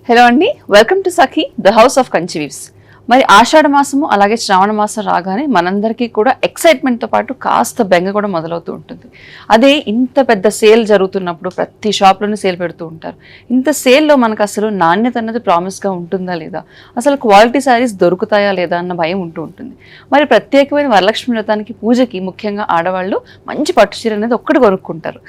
Hello అండి, welcome to Sakhi the house of Kanchi weaves. మరి ఆషాఢ మాసము అలాగే శ్రావణ మాసం రాగానే మనందరికీ కూడా ఎక్సైట్మెంట్తో పాటు కాస్త బెంగ కూడా మొదలవుతూ ఉంటుంది. అదే ఇంత పెద్ద సేల్ జరుగుతున్నప్పుడు ప్రతి షాప్లోనే సేల్ పెడుతూ ఉంటారు. ఇంత సేల్లో మనకు అసలు నాణ్యత అన్నది ప్రామిస్గా ఉంటుందా లేదా, అసలు క్వాలిటీ శారీస్ దొరుకుతాయా లేదా అన్న భయం ఉంటూ ఉంటుంది. మరి ప్రత్యేకమైన వరలక్ష్మి వ్రతానికి పూజకి ముఖ్యంగా ఆడవాళ్ళు మంచి పట్టు చీర అనేది ఒక్కటి కొనుక్కుంటారు.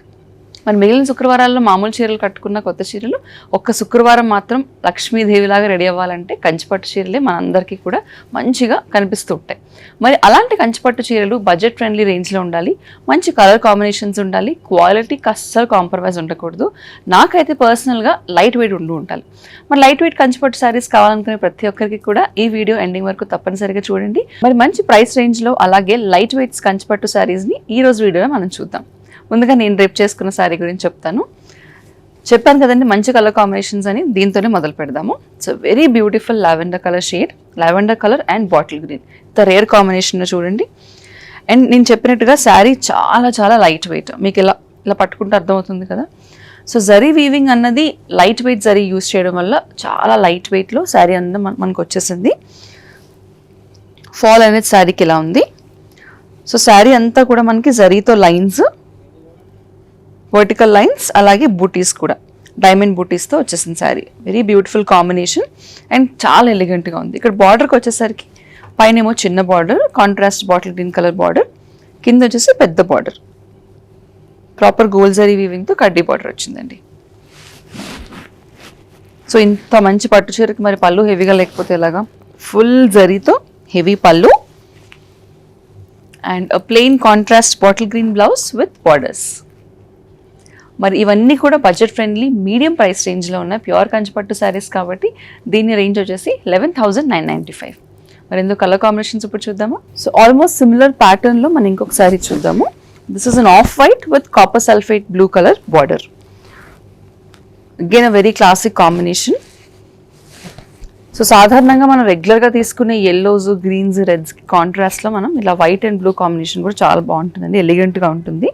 మరి మిగిలిన శుక్రవారాల్లో మామూలు చీరలు కట్టుకున్న కొత్త చీరలు ఒక్క శుక్రవారం మాత్రం లక్ష్మీదేవిలాగా రెడీ అవ్వాలంటే కంచిపట్టు చీరలే మనందరికీ కూడా మంచిగా కనిపిస్తూ ఉంటాయి. మరి అలాంటి కంచిపట్టు చీరలు బడ్జెట్ ఫ్రెండ్లీ రేంజ్లో ఉండాలి, మంచి కలర్ కాంబినేషన్స్ ఉండాలి, క్వాలిటీకి అస్సలు కాంప్రమైజ్ ఉండకూడదు. నాకైతే పర్సనల్గా లైట్ వెయిట్ ఉండాలి. మరి లైట్ వెయిట్ కంచిపట్టు శారీస్ కావాలనుకునే ప్రతి ఒక్కరికి కూడా ఈ వీడియో ఎండింగ్ వరకు తప్పనిసరిగా చూడండి. మరి మంచి ప్రైస్ రేంజ్లో అలాగే లైట్ వెయిట్స్ కంచిపట్టు శారీస్ని ఈ రోజు వీడియోలో మనం చూద్దాం. ముందుగా నేను రేపు చేసుకున్న శారీ గురించి చెప్పాను కదండి, మంచి కలర్ కాంబినేషన్స్ అని. దీంతోనే మొదలు పెడదాము. So very beautiful lavender colour shade, lavender colour and bottle green, ఇంత రేర్ కాంబినేషన్లో చూడండి. అండ్ నేను చెప్పినట్టుగా శారీ చాలా చాలా లైట్ వెయిట్, మీకు ఇలా పట్టుకుంటే అర్థమవుతుంది కదా. సో జరీ వీవింగ్ అన్నది లైట్ వెయిట్ జరీ యూజ్ చేయడం వల్ల చాలా లైట్ వెయిట్లో శారీ అన్నది మనకు వచ్చేసింది. ఫాల్ అనేది శారీకి ఇలా ఉంది. సో శారీ అంతా కూడా మనకి జరీతో లైన్స్, వర్టికల్ లైన్స్, అలాగే బూటీస్ కూడా డైమండ్ బూటీస్తో వచ్చేసింది sari. Very beautiful combination and చాలా ఎలిగెంట్గా ఉంది. ఇక్కడ బార్డర్కి వచ్చేసరికి పైన ఏమో చిన్న border, contrast bottle green colour border, కింద వచ్చేసి పెద్ద బార్డర్, ప్రాపర్ గోల్డ్ జరీ వీవింగ్తో కడ్డీ బార్డర్ వచ్చిందండి. సో ఇంత మంచి పట్టు చీరకి మరి పళ్ళు హెవీగా లేకపోతే ఎలాగా, ఫుల్ జరీతో హెవీ పళ్ళు and plain contrast bottle green blouse with borders. మరి ఇవన్నీ కూడా బడ్జెట్ ఫ్రెండ్లీ మీడియం ప్రైస్ రేంజ్లో ఉన్న ప్యూర్ కంచిపట్టు శారీస్ కాబట్టి దీని రేంజ్ వచ్చేసి 11,995. మరి ఎందుకు కలర్ కాంబినేషన్స్ ఇప్పుడు చూద్దాము. సో ఆల్మోస్ట్ సిమిలర్ ప్యాటర్న్లో మనం ఇంకొక శారీ చూద్దాము. This is an off white with copper sulphate blue colour border. Again a very classic combination. So సాధారణంగా మనం రెగ్యులర్గా తీసుకునే ఎల్లోస్, గ్రీన్స్, రెడ్స్ కాంట్రాస్ట్లో మనం ఇలా వైట్ అండ్ బ్లూ కాంబినేషన్ కూడా చాలా బాగుంటుందండి, ఎలిగెంట్గా ఉంటుంది.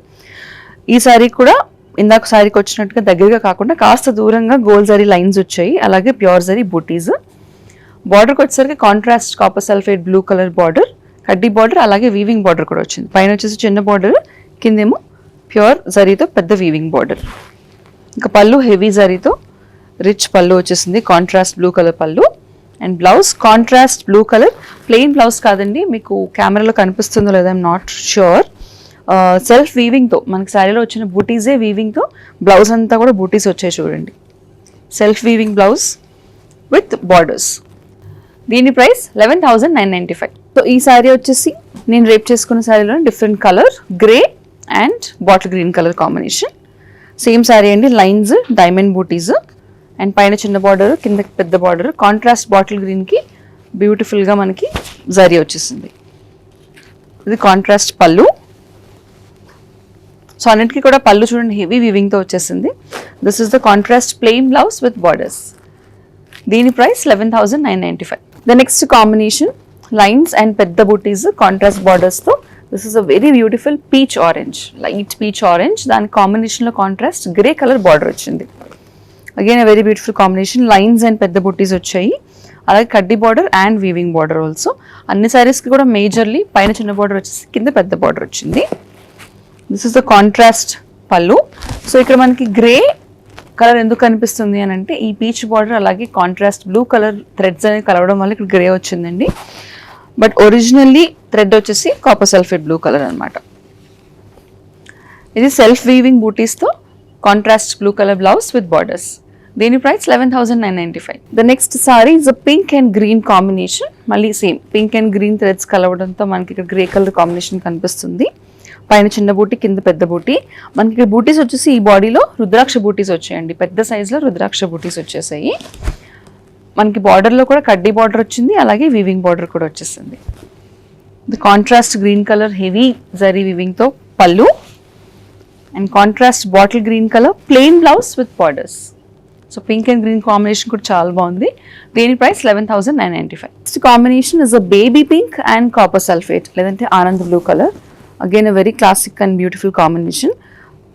ఈ శారీ కూడా ఇందాక శారీకి వచ్చినట్టుగా దగ్గరగా కాకుండా కాస్త దూరంగా గోల్డ్ జరీ లైన్స్ వచ్చాయి, అలాగే ప్యూర్ జరీ బూటీస్. బార్డర్కి వచ్చేసరికి contrast copper sulphate blue colour border, కడ్డీ బార్డర్, అలాగే వీవింగ్ బార్డర్ కూడా వచ్చింది. పైన వచ్చేసి చిన్న బార్డర్, కిందేమో ప్యూర్ జరీతో పెద్ద వీవింగ్ బార్డర్. ఇంకా పళ్ళు హెవీ జరీతో రిచ్ పళ్ళు వచ్చేసింది, contrast blue colour pallu. And blouse contrast blue colour, plain blouse కాదండి, మీకు కెమెరాలో కనిపిస్తుందో లేదో ఐఎమ్ నాట్ ష్యూర్. సెల్ఫ్ వీవింగ్తో మనకి శారీలో వచ్చిన బూటీసే వీవింగ్తో బ్లౌజ్ అంతా కూడా బూటీస్ వచ్చాయి చూడండి. Self weaving blouse with borders. దీని ప్రైస్ 11,995. సో ఈ శారీ వచ్చేసి నేను రేప్ చేసుకున్న శారీలో different colour, grey and bottle green colour combination. Same sari అండి, లైన్స్, డైమండ్ బూటీస్ అండ్ పైన చిన్న బార్డర్, కింద పెద్ద బార్డర్. కాంట్రాస్ట్ బాటిల్ గ్రీన్కి బ్యూటిఫుల్గా మనకి జరీ వచ్చేసింది. ఇది కాంట్రాస్ట్ పళ్ళు. సో అన్నిటికీ కూడా పళ్ళు చూడండి హెవీ వీవింగ్తో వచ్చేసింది. This is the contrast plain blouse with borders. దీని price 11,995. The next combination lines and పెద్ద బూటీస్, కాంట్రాస్ట్ బార్డర్స్తో. This is a very beautiful peach orange, light peach orange, దాని కాంబినేషన్లో కాంట్రాస్ట్ గ్రే కలర్ బార్డర్ వచ్చింది. Again a very beautiful combination, lines and పెద్ద బూటీస్ వచ్చాయి, అలాగే కడ్డీ border and weaving border also. అన్ని శారీస్కి కూడా మేజర్లీ పైన చిన్న బార్డర్ వచ్చేసి కింద పెద్ద బార్డర్ వచ్చింది. దిస్ ఇస్ ద కాంట్రాస్ట్ పళ్ళు. సో ఇక్కడ మనకి గ్రే కలర్ ఎందుకు కనిపిస్తుంది అని అంటే ఈ పీచ్ బార్డర్ అలాగే కాంట్రాస్ట్ బ్లూ కలర్ థ్రెడ్స్ అనేది కలవడం వల్ల ఇక్కడ గ్రే వచ్చిందండి. బట్ ఒరిజినల్లీ థ్రెడ్ వచ్చేసి కాపర్ సల్ఫేట్ బ్లూ కలర్ అనమాట. ఇది సెల్ఫ్ వీవింగ్ బూటీస్తో contrast blue colour blouse with borders. దీని price 11,995. The next sari is a pink and green combination. మళ్ళీ same pink and green threads కలవడంతో మనకి ఇక్కడ గ్రే కలర్ కాంబినేషన్ కనిపిస్తుంది. పైన చిన్న బూటీ, కింద పెద్ద బూటీ. మనకి ఇక్కడ బూటీస్ వచ్చేసి ఈ బాడీలో రుద్రాక్ష బూటీస్ వచ్చాయండి, పెద్ద సైజులో రుద్రాక్ష బూటీస్ వచ్చేసాయి. మనకి బార్డర్లో కూడా కడ్డీ బార్డర్ వచ్చింది, అలాగే వీవింగ్ బార్డర్ కూడా వచ్చేసింది. The contrast green colour heavy zari వీవింగ్తో పళ్ళు and contrast bottle green colour plain blouse with borders. So pink and green combination కూడా చాలా బాగుంది. దీని price 11,995. Next combination is a baby pink and copper sulphate లేదంటే ఆనంద్ blue colour. Again a very classic and beautiful combination.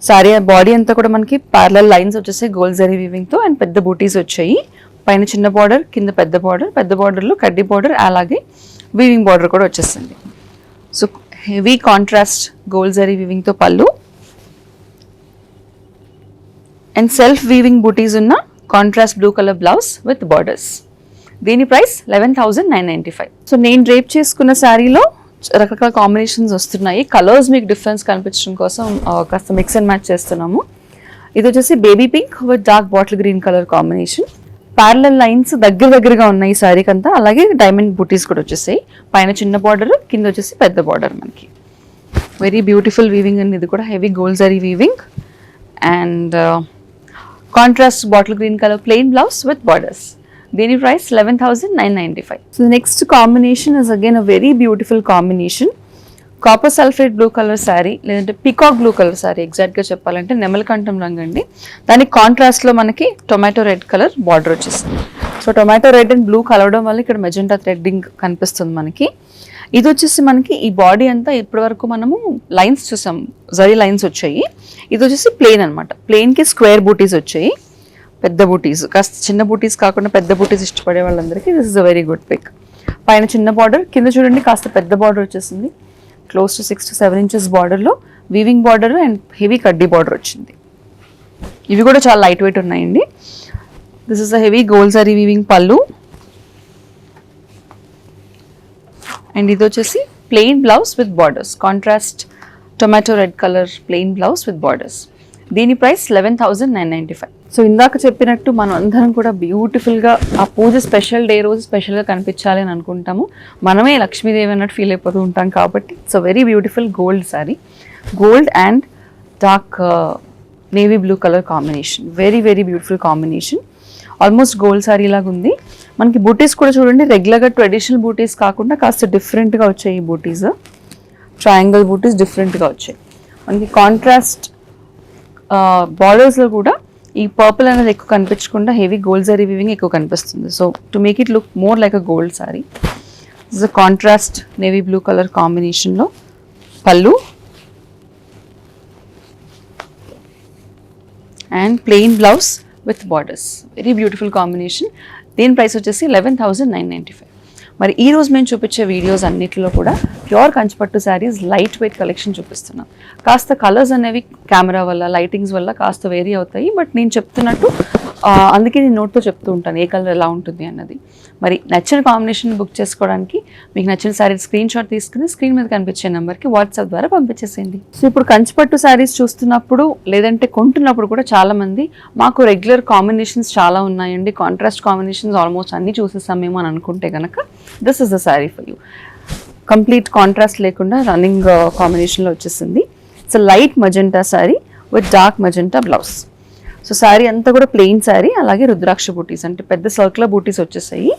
Sari body అంతా కూడా మనకి parallel lines వచ్చేసాయి గోల్డ్ జరీ వీవింగ్తో అండ్ పెద్ద బూటీస్ వచ్చాయి. పైన చిన్న బార్డర్, కింద పెద్ద బార్డర్, పెద్ద బార్డర్లో కడ్డీ బార్డర్, అలాగే వీవింగ్ బార్డర్ కూడా వచ్చేసింది. So heavy contrast gold zari వీవింగ్తో పళ్ళు అండ్ సెల్ఫ్ వీవింగ్ బూటీస్ ఉన్న contrast blue colour blouse with borders. దీని ప్రైస్ 11,995. సో నేను డ్రేప్ చేసుకున్న శారీలో రకరకాల కాంబినేషన్స్ వస్తున్నాయి. కలర్స్ మీకు డిఫరెన్స్ కనిపించడం కోసం కాస్త మిక్స్ అండ్ మ్యాచ్ చేస్తున్నాము. ఇది వచ్చేసి baby pink with dark bottle green colour combination. Parallel lines దగ్గరగా ఉన్నాయి ఈ శారీకి అంతా. అలాగే డైమండ్ బూటీస్ కూడా వచ్చేసాయి. పైన చిన్న బార్డర్, కింద వచ్చేసి పెద్ద బార్డర్. మనకి వెరీ బ్యూటిఫుల్ వీవింగ్ అండి. ఇది కూడా heavy gold zari weaving and contrast bottle green colour plain blouse with borders. దీని price 11,995. So next combination is again a very beautiful combination. Copper sulphate blue colour sari, లేదంటే peacock blue colour sari, ఎగ్జాక్ట్గా చెప్పాలంటే నెమలకంఠం రంగు అండి. దానికి కాంట్రాస్ట్లో మనకి టొమాటో రెడ్ కలర్ బార్డర్ వచ్చేసింది. So tomato red and blue కలవడం వల్ల ఇక్కడ మెజెంటా థ్రెడ్డింగ్ కనిపిస్తుంది మనకి. ఇది వచ్చేసి మనకి ఈ బాడీ అంతా ఇప్పటి వరకు మనము లైన్స్ చూసాం, జరీ లైన్స్ వచ్చాయి. ఇది వచ్చేసి ప్లెయిన్ అనమాట. ప్లెయిన్కి స్క్వేర్ బూటీస్ వచ్చాయి, పెద్ద బూటీస్. కాస్త చిన్న బూటీస్ కాకుండా పెద్ద బూటీస్ ఇష్టపడే వాళ్ళందరికీ this is a very good pic. పైన చిన్న బార్డర్, కింద చూడండి కాస్త పెద్ద బార్డర్ వచ్చేసింది. క్లోజ్ టు 6 to 7 inches బార్డర్లో వీవింగ్ బార్డర్ అండ్ హెవీ కడ్డీ బార్డర్ వచ్చింది. ఇవి కూడా చాలా లైట్ వెయిట్ ఉన్నాయండి. This is a heavy gold zari weaving పళ్ళు అండ్ ఇది వచ్చేసి plain blouse with borders. Contrast tomato red colour plain blouse with borders. దీని ప్రైస్ 11,995. సో ఇందాక చెప్పినట్టు మనం అందరం కూడా బ్యూటిఫుల్గా ఆ పూజ స్పెషల్ డే రోజు స్పెషల్గా కనిపించాలి అని అనుకుంటాము. మనమే లక్ష్మీదేవి అన్నట్టు ఫీల్ అయిపోతూ ఉంటాం. కాబట్టి it's a very beautiful gold sari. Gold and dark navy blue colour combination. Very very beautiful combination. Almost gold sari లాగా ఉంది. మనకి బూటీస్ కూడా చూడండి, రెగ్యులర్గా ట్రెడిషనల్ బూటీస్ కాకుండా కాస్త డిఫరెంట్గా వచ్చాయి. ఈ బూటీస్ ట్రయాంగిల్ బూటీస్ డిఫరెంట్గా వచ్చాయి. మనకి కాంట్రాస్ట్ బార్డర్స్లో కూడా ఈ పర్పుల్ అనేది ఎక్కువ కనిపించకుండా హెవీ గోల్డ్ జరీ వీవింగ్ ఎక్కువ కనిపిస్తుంది. So to make it look more like a gold sorry, this a contrast navy blue colour కాంబినేషన్లో పళ్ళు and plain blouse with borders. Very beautiful combination. దీని ప్రైస్ వచ్చేసి 11,995. మరి ఈ రోజు మేము చూపించే వీడియోస్ అన్నిటిలో కూడా ప్యూర్ కంచిపట్టు శారీస్ లైట్ వెయిట్ కలెక్షన్ చూపిస్తున్నాం. కాస్త కలర్స్ అనేవి కెమెరా వల్ల లైటింగ్స్ వల్ల కాస్త వేరీ అవుతాయి. బట్ నేను చెప్తున్నట్టు అందుకే నేను నోట్తో చెప్తూ ఉంటాను ఏ కలర్ ఎలా ఉంటుంది అన్నది. మరి నచ్చిన కాంబినేషన్ బుక్ చేసుకోవడానికి మీకు నచ్చిన శారీ స్క్రీన్ షాట్ తీసుకుని స్క్రీన్ మీద కనిపించే నెంబర్కి వాట్సాప్ ద్వారా పంపించేసేయండి. సో ఇప్పుడు కంచిపట్టు శారీస్ చూస్తున్నప్పుడు లేదంటే కొంటున్నప్పుడు కూడా చాలామంది మాకు రెగ్యులర్ కాంబినేషన్స్ చాలా ఉన్నాయండి, కాంట్రాస్ట్ కాంబినేషన్స్ ఆల్మోస్ట్ అన్నీ చూసేసామేమో అని అనుకుంటే కనుక this is the sari for you. Complete contrast లేకుండా రన్నింగ్ కాంబినేషన్లో వచ్చేసింది. It's light magenta sari with dark magenta blouse. So sari అంతా కూడా ప్లెయిన్ శారీ, అలాగే రుద్రాక్ష బూటీస్ అంటే పెద్ద సర్కులర్ బూటీస్ వచ్చేసాయి.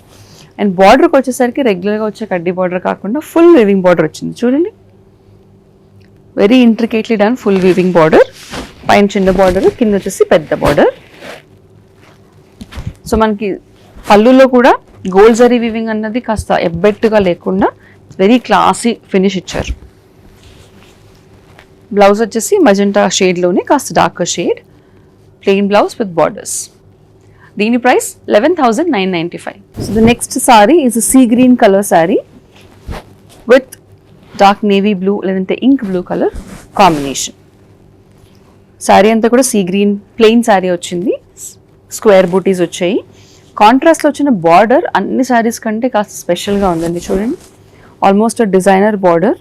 అండ్ బార్డర్కి వచ్చేసరికి రెగ్యులర్గా వచ్చే కడ్డీ బార్డర్ కాకుండా ఫుల్ వీవింగ్ బార్డర్ వచ్చింది. చూడండి, very intricately done full weaving border. పైన చిన్న బార్డర్, కింద వచ్చేసి పెద్ద బార్డర్. సో మనకి పళ్ళులో కూడా గోల్డ్ జరీ వీవింగ్ అన్నది కాస్త ఎబ్బెట్టుగా లేకుండా వెరీ క్లాసీ ఫినిష్ ఇచ్చారు. బ్లౌజ్ వచ్చేసి మజెంటా షేడ్లోనే కాస్త darker shade, plain blouse with borders. దీని price 11,995. So the next sari is sea green colour sari with dark navy blue లేదంటే ink blue colour combination. Sari అంతా కూడా సీ గ్రీన్ ప్లెయిన్ శారీ వచ్చింది. స్క్వేర్ బూటీస్ వచ్చాయి. కాంట్రాస్ట్లో వచ్చిన బార్డర్ అన్ని శారీస్ కంటే కాస్త స్పెషల్గా ఉందండి. చూడండి, almost designer border,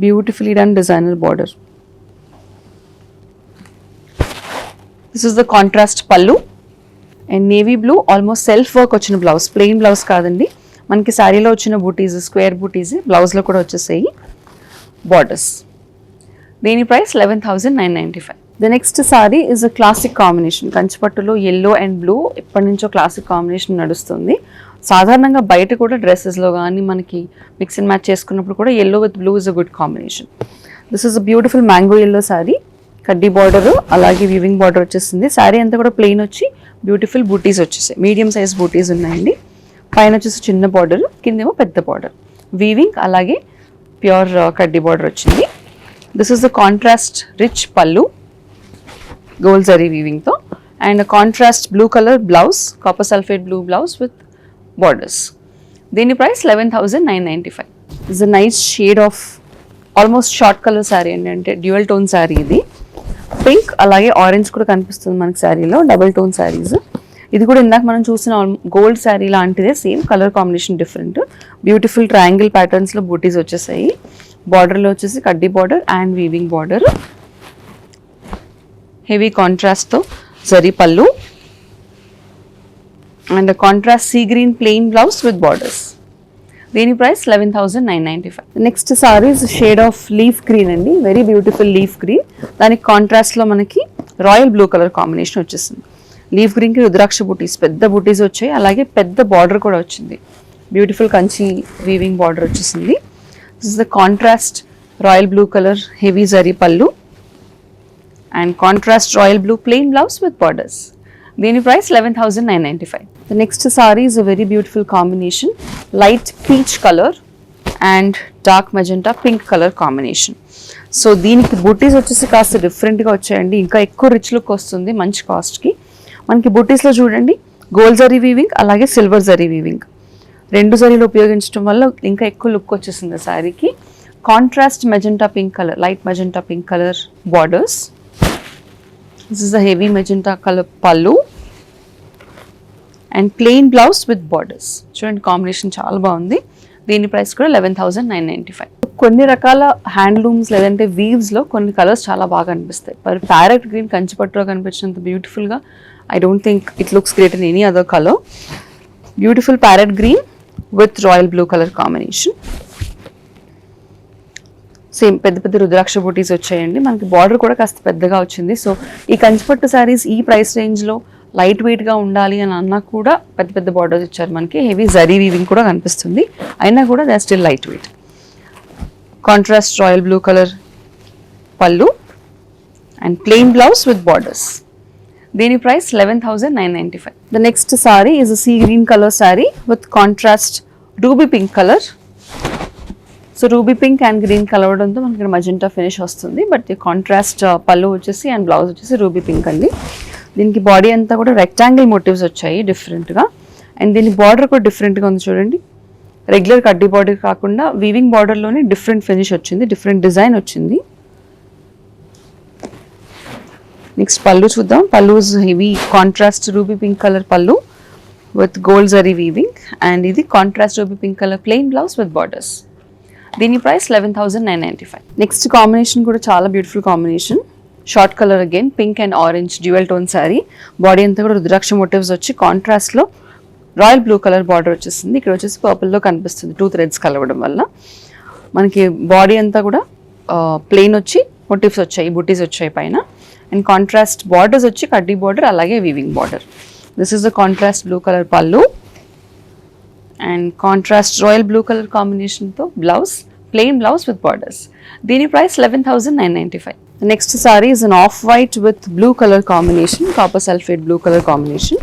beautifully done designer border. This is the contrast pallu and navy blue almost self work వచ్చిన బ్లౌజ్, ప్లెయిన్ బ్లౌజ్ కాదండి. మనకి శారీలో వచ్చిన బూటీస్ స్క్వేర్ బూటీస్ బ్లౌజ్లో కూడా వచ్చేసాయి బార్డర్స్. దీని price 11,995. The next sari is a classic combination. కంచిపట్టులో ఎల్లో అండ్ బ్లూ ఎప్పటి నుంచో క్లాసిక్ కాంబినేషన్ నడుస్తుంది. సాధారణంగా బయట కూడా డ్రెస్సెస్లో కానీ మనకి మిక్స్ అండ్ మ్యాచ్ చేసుకున్నప్పుడు కూడా yellow with blue is a good combination. This is a beautiful mango yellow sari, కడ్డీ బార్డర్ అలాగే వీవింగ్ బార్డర్ వచ్చేసింది. శారీ అంతా కూడా ప్లెయిన్ వచ్చి బ్యూటిఫుల్ బూటీస్ వచ్చేసాయి. మీడియం సైజ్ బూటీస్ ఉన్నాయండి. పైన వచ్చేసి చిన్న బార్డర్, కిందేమో పెద్ద బార్డర్, వీవింగ్ అలాగే ప్యూర్ కడ్డీ బార్డర్ వచ్చింది. This is the contrast rich pallu gold zari వీవింగ్తో and contrast blue colour blouse, copper sulphate blue blouse with borders. దీని price 11,995. Is a nice shade of almost short colour sari అండి, అంటే dual tone sari. ఇది pink అలాగే orange కూడా కనిపిస్తుంది మనకి శారీలో, డబుల్ టోన్ శారీస్. ఇది కూడా ఇందాక మనం చూసిన గోల్డ్ శారీ లాంటిదే, same colour combination different. Beautiful triangle ప్యాటర్న్స్లో బూటీస్ వచ్చేసాయి. బార్డర్లో వచ్చేసి కడ్డీ border and weaving border, heavy కాంట్రాస్ట్తో zari pallu and contrast sea green plain blouse with borders. దీని price 11,995. Next saris shade of leaf green అండి, వెరీ బ్యూటిఫుల్ లీఫ్ గ్రీన్. దానికి కాంట్రాస్ట్లో మనకి రాయల్ బ్లూ కలర్ కాంబినేషన్ వచ్చేసింది. లీఫ్ గ్రీన్కి రుద్రాక్ష బూటీస్, పెద్ద బూటీస్ వచ్చాయి, అలాగే పెద్ద బార్డర్ కూడా వచ్చింది. బ్యూటిఫుల్ కంచి వీవింగ్ బార్డర్ వచ్చేసింది. This is the contrast royal blue colour heavy zari pallu and contrast royal blue plain blouse with borders. దీని price 11,995. The next sari is a very beautiful combination, light peach colour and dark magenta pink colour combination. So దీనికి బూటీస్ వచ్చేసి కాస్త డిఫరెంట్గా వచ్చాయండి, ఇంకా ఎక్కువ rich look వస్తుంది మంచి కాస్ట్కి. మనకి బూటీస్లో చూడండి గోల్డ్ జరీ వీవింగ్ అలాగే సిల్వర్ జరీ వీవింగ్, రెండు జరీలు ఉపయోగించడం వల్ల ఇంకా ఎక్కువ లుక్ వచ్చేసింది శారీకి. Contrast magenta pink colour, light magenta pink colour borders. This is a heavy magenta colour pallu and plain blouse with borders. చూడండి కాంబినేషన్ చాలా బాగుంది. దీని ప్రైస్ కూడా 11,995. కొన్ని రకాల హ్యాండ్లూమ్స్ లేదంటే వీవ్స్లో కొన్ని కలర్స్ చాలా బాగా అనిపిస్తాయి. మరి ప్యారెట్ గ్రీన్ కంచిపట్టులో కనిపించినంత బ్యూటిఫుల్గా I don't think it looks great in any other color. Beautiful parrot green with royal blue color combination. Same పెద్ద పెద్ద రుద్రాక్ష బూటీస్ వచ్చాయండి. మనకి బార్డర్ కూడా కాస్త పెద్దగా వచ్చింది. సో ఈ కంచిపట్టు శారీస్ ఈ ప్రైస్ రేంజ్లో లైట్ వెయిట్గా ఉండాలి అని అన్నా కూడా పెద్ద పెద్ద బార్డర్స్ ఇచ్చారు మనకి. హెవీ జరీ వీవింగ్ కూడా కనిపిస్తుంది, అయినా కూడా they are still light weight. Contrast royal blue colour pallu and plain blouse with borders. దీని price 11,995. The next sari is a sea green colour sari with contrast ruby pink colour. So ruby pink and green కలవడంతో మనకి magenta finish వస్తుంది. But contrast pallu వచ్చేసి and blouse వచ్చేసి ruby pink అండి. దీనికి body అంతా కూడా రెక్టాంగిల్ మోటివ్స్ వచ్చాయి డిఫరెంట్గా, అండ్ దీని బార్డర్ కూడా డిఫరెంట్గా ఉంది చూడండి. రెగ్యులర్ కడ్డీ బార్డర్ కాకుండా వీవింగ్ బార్డర్లోనే డిఫరెంట్ ఫినిష్ వచ్చింది, డిఫరెంట్ డిజైన్ వచ్చింది. నెక్స్ట్ పళ్ళు చూద్దాం. Pallu heavy contrast ruby pink colour pallu with gold zari weaving and ఇది contrast ruby pink colour plain blouse with borders. దీని ప్రైస్ 11,995. నెక్స్ట్ కాంబినేషన్ కూడా చాలా beautiful combination, short colour again pink and orange dual tone sari. Body అంతా కూడా రుద్రాక్ష motifs వచ్చి కాంట్రాస్ట్లో royal blue colour border వచ్చేసింది. ఇక్కడ వచ్చేసి పర్పుల్లో కనిపిస్తుంది 2 థ్రెడ్స్ కలవడం వల్ల. మనకి బాడీ అంతా కూడా ప్లెయిన్ వచ్చి మోటివ్స్ వచ్చాయి, బుటీస్ వచ్చాయి పైన. అండ్ కాంట్రాస్ట్ బార్డర్స్ వచ్చి కడ్డీ బార్డర్ అలాగే weaving border. This is the contrast blue colour pallu and contrast royal blue colour కాంబినేషన్తో blouse, plain blouse with borders. దీని price 11,995. Next sari is an off white with blue colour combination, copper sulphate blue colour combination.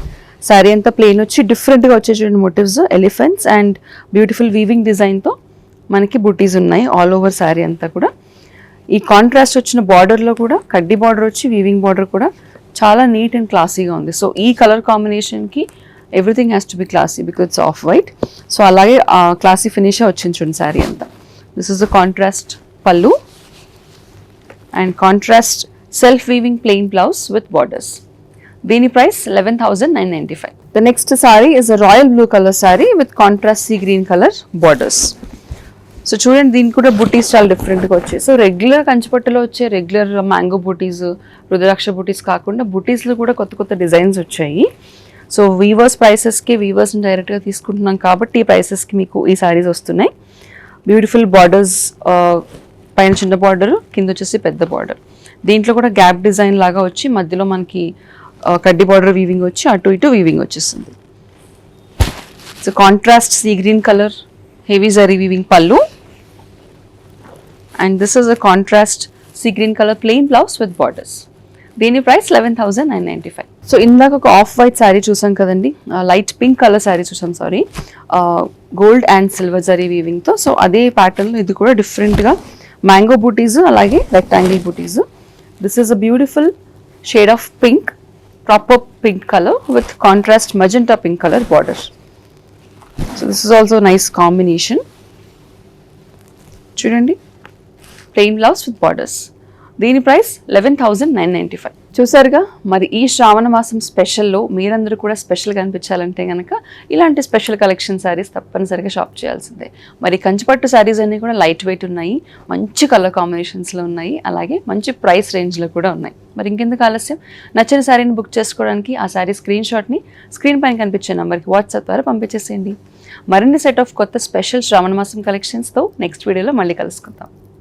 Sari అంతా plain వచ్చి డిఫరెంట్గా వచ్చే చూడండి motifs, elephants and beautiful weaving డిజైన్తో మనకి బుటీస్ ఉన్నాయి ఆల్ ఓవర్ శారీ అంతా కూడా. ఈ కాంట్రాస్ట్ వచ్చిన బార్డర్లో కూడా కడ్డీ బార్డర్ వచ్చి వీవింగ్ బార్డర్ కూడా చాలా నీట్ అండ్ క్లాసీగా ఉంది. సో ఈ కలర్ కాంబినేషన్కి everything has to be classy because it's off white. So అలాగే క్లాసీ ఫినిషే వచ్చింది చూడండి శారీ అంతా. This is the contrast pallu and contrast self weaving plain blouse with borders. దీని price 11,995. The next sari is a royal blue colour sari with contrast sea green colour borders. So చూడండి దీనికి కూడా బుటీస్ చాలా డిఫరెంట్గా వచ్చాయి. సో రెగ్యులర్ కంచిపట్టులో వచ్చే రెగ్యులర్ మ్యాంగో బుటీస్, రుద్రాక్ష బుటీస్ కాకుండా బుటీస్లో కూడా కొత్త కొత్త డిజైన్స్ వచ్చాయి. సో వీవర్స్ ప్రైసెస్కి, వీవర్స్ని డైరెక్ట్గా తీసుకుంటున్నాం కాబట్టి ఈ ప్రైసెస్కి మీకు ఈ సారీస్ వస్తున్నాయి. బ్యూటిఫుల్ బార్డర్స్, పైన చిన్న బార్డర్, కింద వచ్చేసి పెద్ద బార్డర్. దీంట్లో కూడా గ్యాప్ డిజైన్ లాగా వచ్చి మధ్యలో మనకి కడ్డీ బార్డర్ వీవింగ్ వచ్చి అటు ఇటు వీవింగ్ వచ్చేస్తుంది. So contrast sea green colour heavy zari weaving pallu and this is a contrast sea green color plain blouse with borders. దీని ప్రైస్ 11,995. సో ఇందాక ఒక ఆఫ్ వైట్ శారీ చూసాం కదండి, లైట్ పింక్ కలర్ శారీ చూసాం, sorry, gold and silver zari వీవింగ్తో. So అదే ప్యాటర్న్లో ఇది కూడా డిఫరెంట్గా మ్యాంగో బూటీస్ అలాగే రెక్టాంగిల్ బూటీస్. This is a beautiful shade of pink proper pink colour with contrast magenta pink colour border. So this is also nice combination. చూడండి, ప్లెయిన్ బ్లౌజ్ విత్ బార్డర్స్. దీని ప్రైస్ 11,995. చూసారుగా, మరి ఈ శ్రావణ మాసం స్పెషల్లో మీరందరూ కూడా స్పెషల్గా అనిపించాలంటే కనుక ఇలాంటి స్పెషల్ కలెక్షన్ శారీస్ తప్పనిసరిగా షాప్ చేయాల్సిందే. మరి కంచిపట్టు శారీస్ అన్నీ కూడా లైట్ వెయిట్ ఉన్నాయి, మంచి కలర్ కాంబినేషన్స్లో ఉన్నాయి, అలాగే మంచి ప్రైస్ రేంజ్లో కూడా ఉన్నాయి. మరి ఇంకెందుకు ఆలస్యం, నచ్చిన శారీని బుక్ చేసుకోవడానికి ఆ శారీ స్క్రీన్ షాట్ని స్క్రీన్ పైన కనిపించే నెంబర్కి వాట్సాప్ ద్వారా పంపించేసేయండి. మరిన్ని సెట్ ఆఫ్ కొత్త స్పెషల్ శ్రావణ మాసం కలెక్షన్స్తో నెక్స్ట్ వీడియోలో మళ్ళీ కలుసుకుందాం.